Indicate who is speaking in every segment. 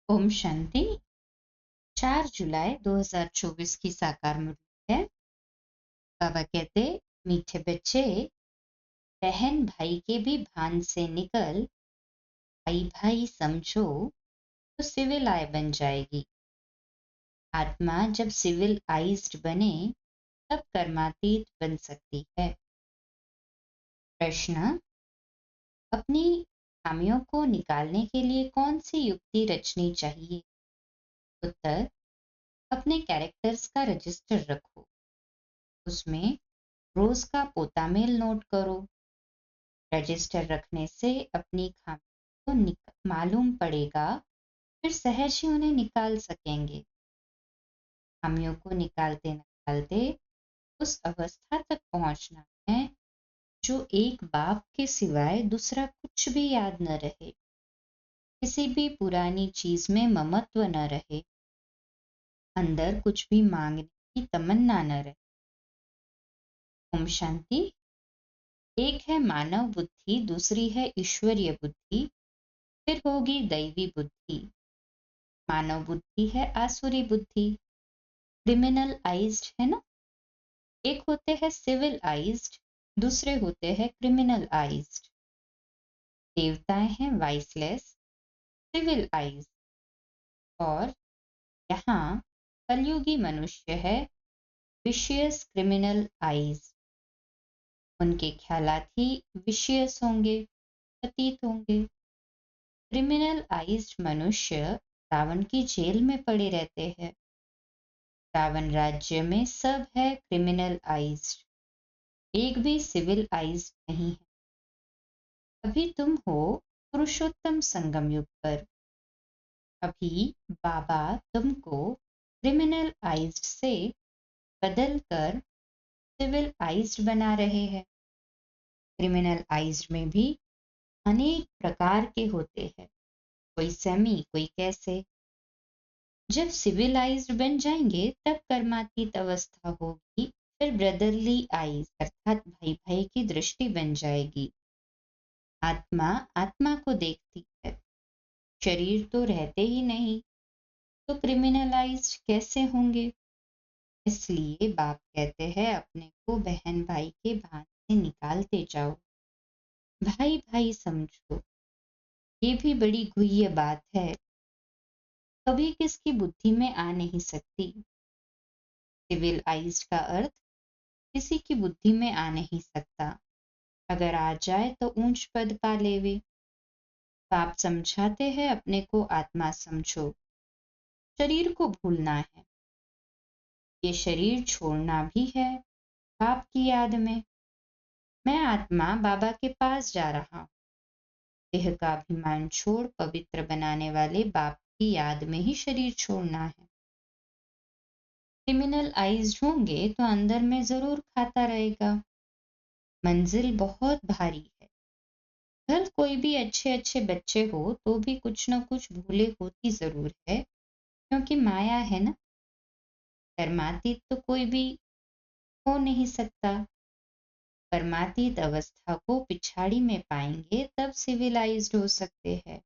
Speaker 1: ओम शांति। 4 जुलाई 2024 की साकार मुरली है। बाबा कहते, मीठे बच्चे, बहन भाई के भी भान से निकल, भाई भाई समझो तो सिविल आय बन जाएगी। आत्मा जब सिविल आइज्ड बने तब कर्मातीत बन सकती है। प्रश्न, अपनी खामियों को निकालने के लिए कौन सी युक्ति रचनी चाहिए? उत्तर, अपने कैरेक्टर्स का रजिस्टर रखो। उसमें रोज का पोतामेल नोट करो। रजिस्टर रखने से अपनी खामियों को मालूम पड़ेगा, फिर सहज ही उन्हें निकाल सकेंगे। खामियों को निकालते निकालते उस अवस्था तक पहुंचना है जो एक बाप के सिवाय दूसरा कुछ भी याद न रहे, किसी भी पुरानी चीज में ममत्व न रहे, अंदर कुछ भी मांगने की तमन्ना न रहे। ओम शांति। एक है मानव बुद्धि, दूसरी है ईश्वरीय बुद्धि, फिर होगी दैवी बुद्धि। मानव बुद्धि है आसुरी बुद्धि, क्रिमिनल आइज्ड है ना। एक होते हैं सिविल आइज्ड, दूसरे होते हैं क्रिमिनल आइज्ड। देवताएं हैं वाइसलेस, सिविल आइज्ड, और यहाँ कलयुगी मनुष्य है विशियस क्रिमिनल आइज। उनके ख्यालात ही विशियस होंगे, पतित होंगे। क्रिमिनल आइज्ड मनुष्य रावण की जेल में पड़े रहते हैं। रावण राज्य में सब है क्रिमिनल आइज्ड, एक भी सिविल आइज्ड नहीं है। अभी तुम हो पुरुषोत्तम संगम युग पर। अभी बाबा तुमको क्रिमिनल आइज्ड से बदल कर सिविल आइज्ड बना रहे हैं। क्रिमिनल आइज्ड में भी अनेक प्रकार के होते हैं, कोई सेमी, कोई कैसे। जब सिविलाइज्ड बन जाएंगे तब कर्मातीत अवस्था होगी, फिर ब्रदरली आइज अर्थात भाई भाई की दृष्टि बन जाएगी। आत्मा आत्मा को देखती है, शरीर तो रहते ही नहीं, तो क्रिमिनलाइज्ड कैसे होंगे? इसलिए बाप कहते हैं अपने को बहन भाई के भान से निकालते जाओ, भाई भाई समझो। ये भी बड़ी गुह्य बात है, कभी किसकी बुद्धि में आ नहीं सकती। सिविल आइज्ड का अर्थ किसी की बुद्धि में आ नहीं सकता, अगर आ जाए तो ऊंच पद पा लेवे। बाप समझाते हैं अपने को आत्मा समझो, शरीर को भूलना है, ये शरीर छोड़ना भी है बाप की याद में। मैं आत्मा बाबा के पास जा रहा हूँ, देह का अभिमान छोड़ पवित्र बनाने वाले बाप की याद में ही शरीर छोड़ना है। क्रिमिनल आइज्ड होंगे तो अंदर में जरूर खाता रहेगा। मंजिल बहुत भारी है। घर कोई भी अच्छे अच्छे बच्चे हो तो भी कुछ न कुछ भूले होती जरूर है, क्योंकि माया है ना। कर्मातीत तो कोई भी हो नहीं सकता। कर्मातीत अवस्था को पिछाड़ी में पाएंगे तब सिविलाइज्ड हो सकते हैं।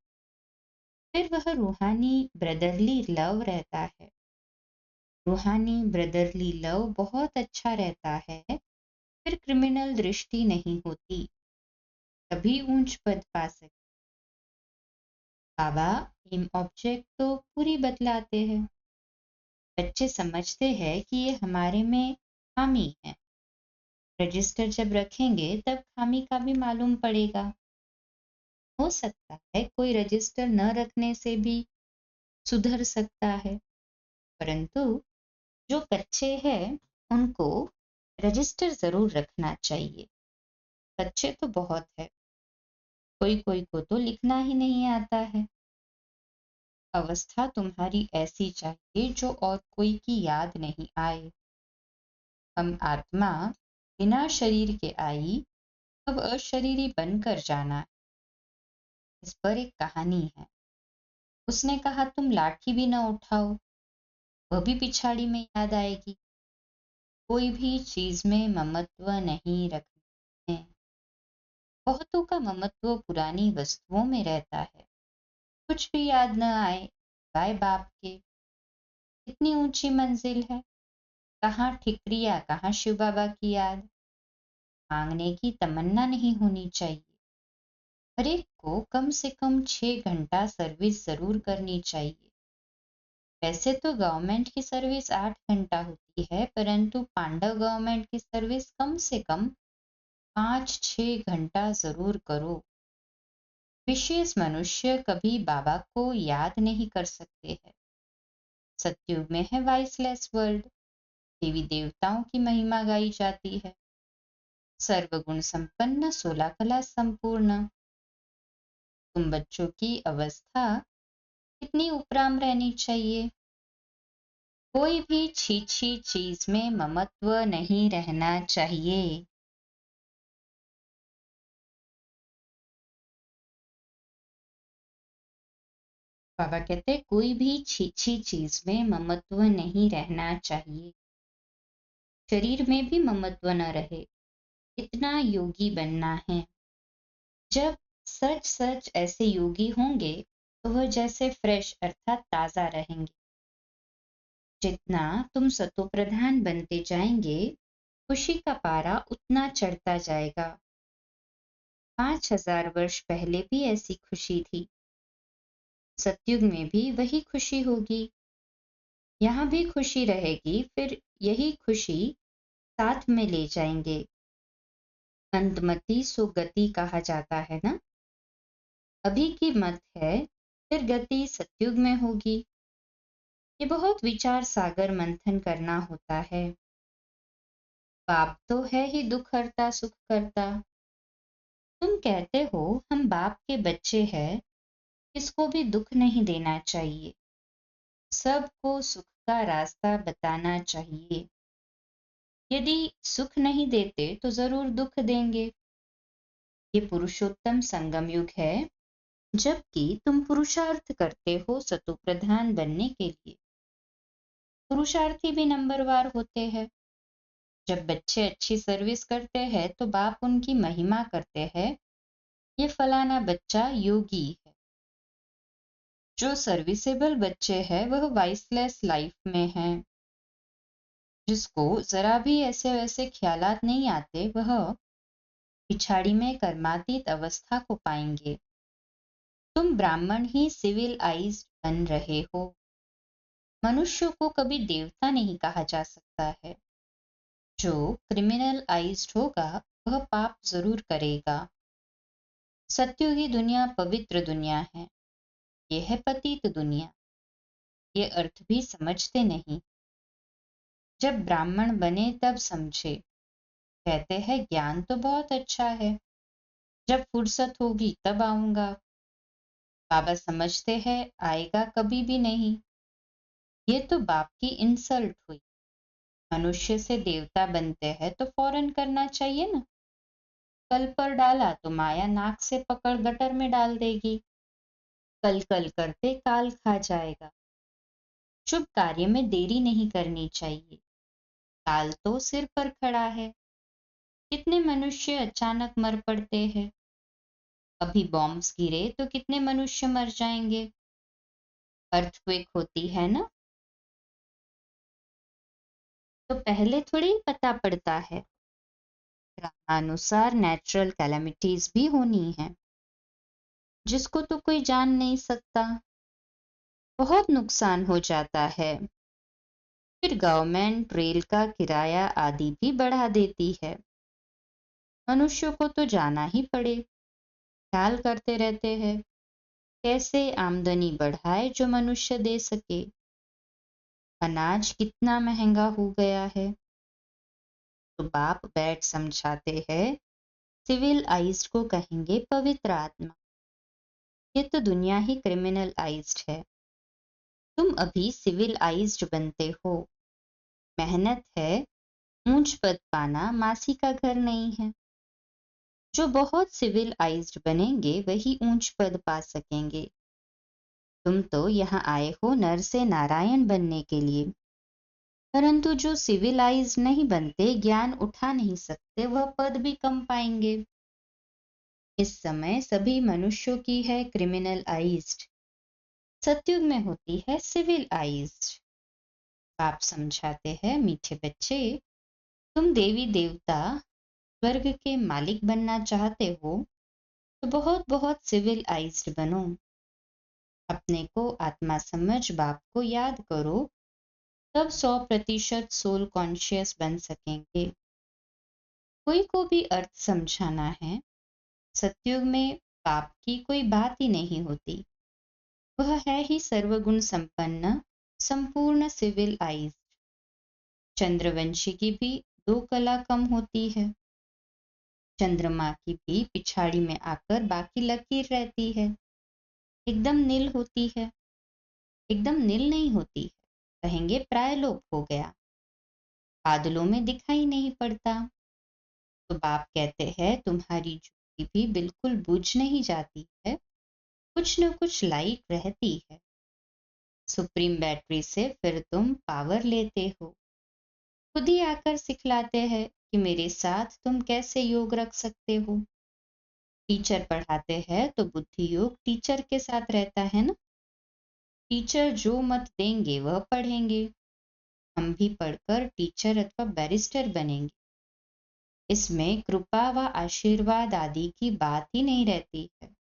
Speaker 1: फिर वह रूहानी ब्रदरली लव रहता है। रूहानी ब्रदरली लव बहुत अच्छा रहता है, फिर क्रिमिनल दृष्टि नहीं होती, तभी ऊंच पद पा सकते। बाबा एम ऑब्जेक्ट तो पूरी बतलाते हैं। बच्चे समझते हैं कि ये हमारे में खामी है। रजिस्टर जब रखेंगे तब खामी का भी मालूम पड़ेगा। हो सकता है कोई रजिस्टर न रखने से भी सुधर सकता है, परंतु जो कच्चे हैं उनको रजिस्टर जरूर रखना चाहिए। बच्चे तो बहुत है, कोई कोई को तो लिखना ही नहीं आता है। अवस्था तुम्हारी ऐसी चाहिए जो और कोई की याद नहीं आए। हम आत्मा बिना शरीर के आई, अब अशरीरी बनकर जाना है। इस पर एक कहानी है। उसने कहा तुम लाठी भी न उठाओ, वह भी पिछाड़ी में याद आएगी। कोई भी चीज में ममत्व नहीं रखना है। बहुतों का ममत्व पुरानी वस्तुओं में रहता है, कुछ भी याद न आए बाय बाप के। कितनी ऊंची मंजिल है, कहाँ ठिकरिया, कहाँ शिव बाबा की याद। मांगने की तमन्ना नहीं होनी चाहिए। हर एक को कम से कम 6 घंटा सर्विस जरूर करनी चाहिए। वैसे तो गवर्नमेंट की सर्विस 8 घंटा होती है, परंतु पांडव गवर्नमेंट की सर्विस कम से कम 5-6 घंटा जरूर करो। विशेष मनुष्य कभी बाबा को याद नहीं कर सकते हैं। सतयुग में है वॉइसलेस वर्ल्ड, देवी देवताओं की महिमा गाई जाती है। सर्वगुण संपन्न, 16 कला संपूर्ण। तुम बच्चों की अवस्था कितनी उपराम रहनी चाहिए। कोई भी छीछी चीज में ममत्व नहीं रहना चाहिए। बाबा कहते हैं कोई भी छीछी चीज में ममत्व नहीं रहना चाहिए। शरीर में भी ममत्व न रहे, इतना योगी बनना है। जब सच सच ऐसे योगी होंगे तो वह जैसे फ्रेश अर्थात ताजा रहेंगे। जितना तुम सतोप्रधान बनते जाएंगे, खुशी का पारा उतना चढ़ता जाएगा। 5000 वर्ष पहले भी ऐसी खुशी थी, सतयुग में भी वही खुशी होगी। यहाँ भी खुशी रहेगी, फिर यही खुशी साथ में ले जाएंगे। अंतमति सो गति कहा जाता है ना। अभी की मत है, फिर गति सतयुग में होगी। ये बहुत विचार सागर मंथन करना होता है। बाप तो है ही दुख हरता सुख करता। तुम कहते हो हम बाप के बच्चे हैं, किसको भी दुख नहीं देना चाहिए, सबको सुख का रास्ता बताना चाहिए। यदि सुख नहीं देते तो जरूर दुख देंगे। ये पुरुषोत्तम संगम युग है, जबकि तुम पुरुषार्थ करते हो सतो प्रधान बनने के लिए। पुरुषार्थी भी नंबरवार होते हैं। जब बच्चे अच्छी सर्विस करते हैं तो बाप उनकी महिमा करते हैं, ये फलाना बच्चा योगी है। जो सर्विसेबल बच्चे हैं वह वाइसलेस लाइफ में हैं। जिसको जरा भी ऐसे वैसे ख्यालात नहीं आते, वह पिछाड़ी में कर्मातीत अवस्था को पाएंगे। तुम ब्राह्मण ही सिविलाइज्ड बन रहे हो। मनुष्य को कभी देवता नहीं कहा जा सकता है। जो क्रिमिनलाइज्ड होगा वह पाप जरूर करेगा। सत्युगी दुनिया पवित्र दुनिया है, यह है पतित दुनिया। ये अर्थ भी समझते नहीं। जब ब्राह्मण बने तब समझे। कहते हैं ज्ञान तो बहुत अच्छा है, जब फुर्सत होगी तब आऊंगा। बाबा समझते हैं आएगा कभी भी नहीं। ये तो बाप की इंसल्ट हुई। मनुष्य से देवता बनते हैं तो फौरन करना चाहिए ना। कल पर डाला तो माया नाक से पकड़ गटर में डाल देगी। कल कल करते काल खा जाएगा। शुभ कार्य में देरी नहीं करनी चाहिए, काल तो सिर पर खड़ा है। कितने मनुष्य अचानक मर पड़ते हैं। अभी बॉम्ब्स गिरे तो कितने मनुष्य मर जाएंगे। अर्थक्वेक होती है ना, तो पहले थोड़ी पता पड़ता है। अनुसार नेचुरल कैलेमिटीज भी होनी है, जिसको तो कोई जान नहीं सकता। बहुत नुकसान हो जाता है। फिर गवर्नमेंट रेल का किराया आदि भी बढ़ा देती है। मनुष्य को तो जाना ही पड़े। ख्याल करते रहते हैं कैसे आमदनी बढ़ाए जो मनुष्य दे सके। अनाज कितना महंगा हो गया है। तो बाप बैठ समझाते हैं, सिविलाइज्ड को कहेंगे पवित्र आत्मा। ये तो दुनिया ही क्रिमिनलाइज्ड है। तुम अभी सिविलाइज्ड बनते हो। मेहनत है, ऊंच पद पाना मासी का घर नहीं है। जो बहुत सिविलाइज्ड बनेंगे वही ऊंच पद पा सकेंगे। तुम तो यहाँ आए हो नर से नारायण बनने के लिए, परंतु जो सिविलाइज्ड नहीं बनते, ज्ञान उठा नहीं सकते, वह पद भी कम पाएंगे। इस समय सभी मनुष्यों की है क्रिमिनलाइज्ड। सतयुग में होती है सिविलाइज्ड। बाप समझाते हैं, मीठे बच्चे, तुम देवी देवता स्वर्ग के मालिक बनना चाहते हो तो बहुत बहुत सिविलाइज्ड बनो। अपने को आत्मा समझ बाप को याद करो, तब 100% सोल कॉन्शियस बन सकेंगे। कोई को भी अर्थ समझाना है, सतयुग में पाप की कोई बात ही नहीं होती। वह है ही सर्वगुण संपन्न, संपूर्ण सिविलाइज्ड। चंद्रवंशी की भी 2 कला कम होती है। चंद्रमा की भी पिछाड़ी में आकर बाकी लकीर रहती है, एकदम नील होती है। एकदम नील नहीं होती है, कहेंगे प्रायलोप हो गया, बादलों में दिखाई नहीं पड़ता। तो बाप कहते हैं, तुम्हारी ज्योति भी बिल्कुल बुझ नहीं जाती है, कुछ न कुछ लाइट रहती है। सुप्रीम बैटरी से फिर तुम पावर लेते हो। खुद ही आकर सिखलाते हैं कि मेरे साथ तुम कैसे योग रख सकते हो। टीचर पढ़ाते हैं तो बुद्धि योग टीचर के साथ रहता है ना। टीचर जो मत देंगे वह पढ़ेंगे। हम भी पढ़कर टीचर अथवा बैरिस्टर बनेंगे। इसमें कृपा व आशीर्वाद आदि की बात ही नहीं रहती है।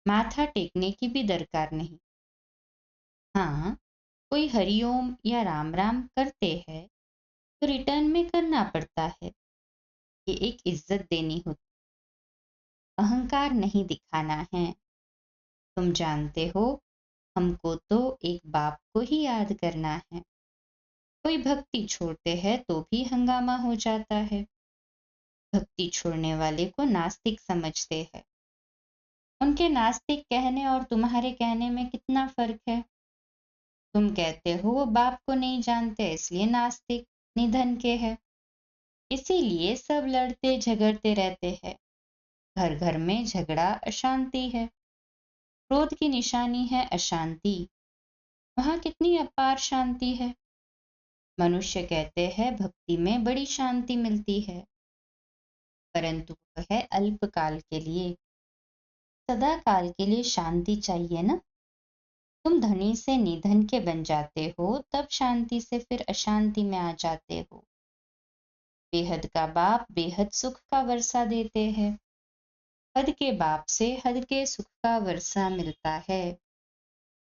Speaker 1: माथा टेकने की भी दरकार नहीं। हाँ, कोई हरिओम या राम राम करते हैं तो रिटर्न में करना पड़ता है। ये एक इज्जत देनी होती, अहंकार नहीं दिखाना है। तुम जानते हो, हमको तो एक बाप को ही याद करना है। कोई भक्ति छोड़ते हैं तो भी हंगामा हो जाता है। भक्ति छोड़ने वाले को नास्तिक समझते हैं। उनके नास्तिक कहने और तुम्हारे कहने में कितना फर्क है। तुम कहते हो वो बाप को नहीं जानते इसलिए नास्तिक, निधन के है। इसीलिए सब लड़ते झगड़ते रहते हैं। घर घर में झगड़ा अशांति है। क्रोध की निशानी है अशांति। वहां कितनी अपार शांति है। मनुष्य कहते हैं भक्ति में बड़ी शांति मिलती है, परंतु वह है अल्पकाल के लिए। सदा काल के लिए शांति चाहिए ना। तुम धनी से निधन के बन जाते हो, तब शांति से फिर अशांति में आ जाते हो। बेहद का बाप बेहद सुख का वर्षा देते हैं। हद के बाप से हद के सुख का वर्षा मिलता है।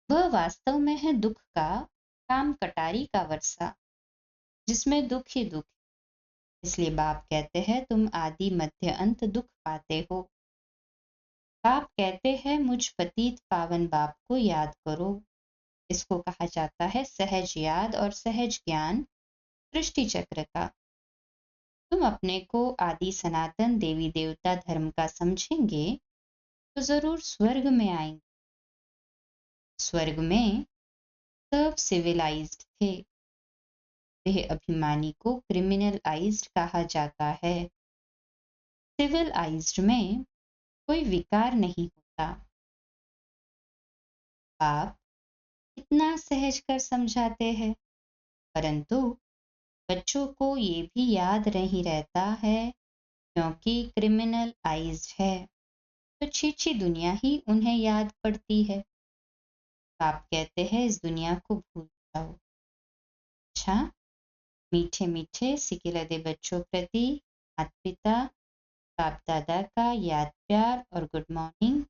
Speaker 1: वह वास्तव में है दुख का, काम कटारी का वर्षा, जिसमें दुख ही दुख। इसलिए बाप कहते हैं तुम आदि मध्य अंत दुख पाते हो। बाप कहते हैं मुझ पतित पावन बाप को याद करो। इसको कहा जाता है सहज याद और सहज ज्ञान सृष्टि चक्र का। तुम अपने को आदि सनातन देवी देवता धर्म का समझेंगे तो जरूर स्वर्ग में आएंगे। स्वर्ग में सब सिविलाइज्ड थे। देह अभिमानी को क्रिमिनलाइज्ड कहा जाता है। सिविलाइज्ड में कोई विकार नहीं होता। आप इतना सहज कर समझाते हैं, परंतु बच्चों को ये भी याद नहीं रहता है, क्योंकि क्रिमिनलाइज्ड है तो छीछी दुनिया ही उन्हें याद पड़ती है। आप कहते हैं इस दुनिया को भूल जाओ। अच्छा, मीठे मीठे सिकिलदे बच्चों प्रति माता पिता बाप दादा का याद प्यार और गुड मॉर्निंग।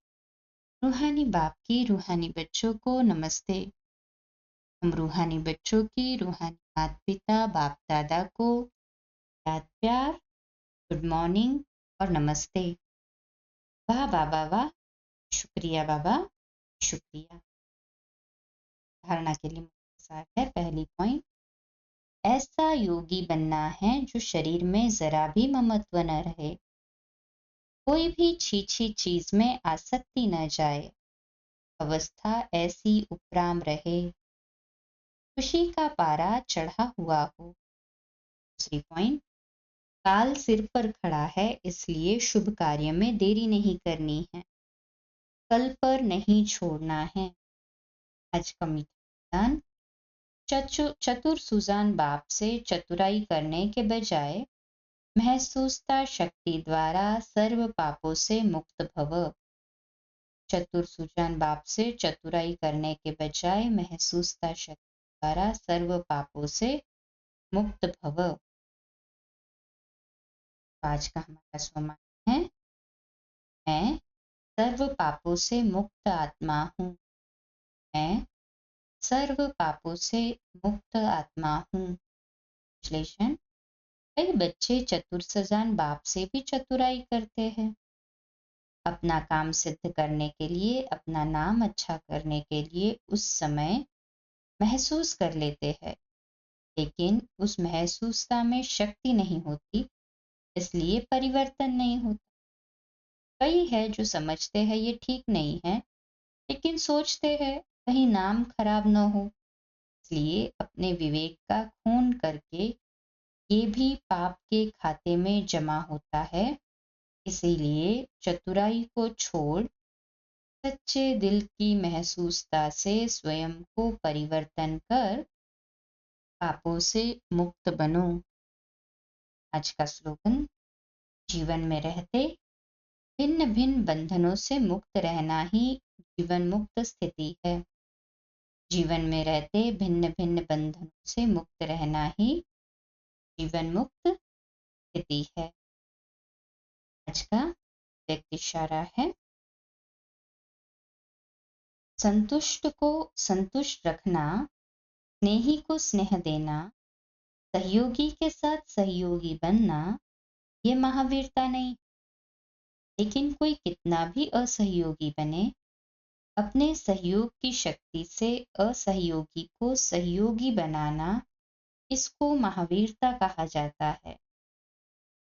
Speaker 1: रूहानी बाप की रूहानी बच्चों को नमस्ते। हम रूहानी बच्चों की रूहानी माता पिता बाप दादा को याद प्यार, गुड मॉर्निंग और नमस्ते। वाह बाबा वाह, शुक्रिया बाबा, शुक्रिया। धारणा के लिए मुख्य सार है, पहली पॉइंट, ऐसा योगी बनना है जो शरीर में जरा भी ममत्व न रहे, कोई भी छीछी चीज में आसक्ति न जाए, अवस्था ऐसी उपराम रहे, खुशी का पारा चढ़ा हुआ हो। दूसरी पॉइंट, काल सिर पर खड़ा है इसलिए शुभ कार्य में देरी नहीं करनी है, कल पर नहीं छोड़ना है। आज का मीठा दान, चतुर सुजान बाप से चतुराई करने के बजाय महसूसता शक्ति द्वारा सर्व पापों से मुक्त भव। चतुर सुजान बाप से चतुराई करने के बजाय महसूसता शक्ति द्वारा सर्व पापों से मुक्त भव। आज का हमारा स्वमान है, मैं सर्व पापों से मुक्त आत्मा हूँ। मैं सर्व पापों से मुक्त आत्मा हूँ। विश्लेषण, कई बच्चे चतुर सजान बाप से भी चतुराई करते हैं। अपना काम सिद्ध करने के लिए, अपना नाम अच्छा करने के लिए उस समय महसूस कर लेते हैं, लेकिन उस महसूसता में शक्ति नहीं होती, इसलिए परिवर्तन नहीं होता। कई है जो समझते हैं ये ठीक नहीं है, लेकिन सोचते हैं कहीं नाम खराब न हो, इसलिए अपने विवेक का खून करके ये भी पाप के खाते में जमा होता है। इसीलिए चतुराई को छोड़ सच्चे दिल की महसूसता से स्वयं को परिवर्तन कर पापों से मुक्त बनो। आज का स्लोगन, जीवन में रहते भिन्न भिन्न बंधनों से मुक्त रहना ही जीवन मुक्त स्थिति है। जीवन में रहते भिन्न भिन्न बंधनों से मुक्त रहना ही जीवन मुक्त स्थिति है। आज का व्यक्ति इशारा है, संतुष्ट को संतुष्ट रखना, स्नेही को स्नेह देना, सहयोगी के साथ सहयोगी बनना, ये महावीरता नहीं। लेकिन कोई कितना भी असहयोगी बने, अपने सहयोग की शक्ति से असहयोगी को सहयोगी बनाना, इसको महावीरता कहा जाता है।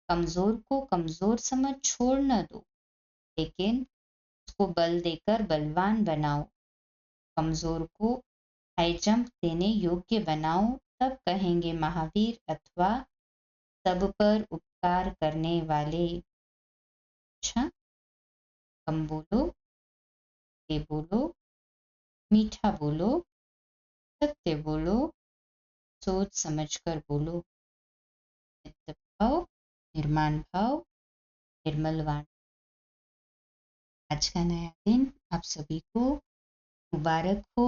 Speaker 1: कमजोर को कमजोर समझ छोड़ न दो, लेकिन उसको बल देकर बलवान बनाओ। कमजोर को हाई जंप देने योग्य बनाओ, तब कहेंगे महावीर अथवा सब पर उपकार करने वाले। अच्छा, कम बोलो, ये बोलो, मीठा बोलो, सत्य बोलो, सोच समझ कर बोलो। नित्य भाव, निर्माण भाव, निर्मल वाणी। आज का नया दिन आप सभी को मुबारक हो,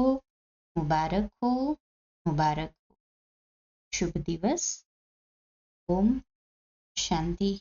Speaker 1: मुबारक हो, मुबारक हो। शुभ दिवस। ओम शांति।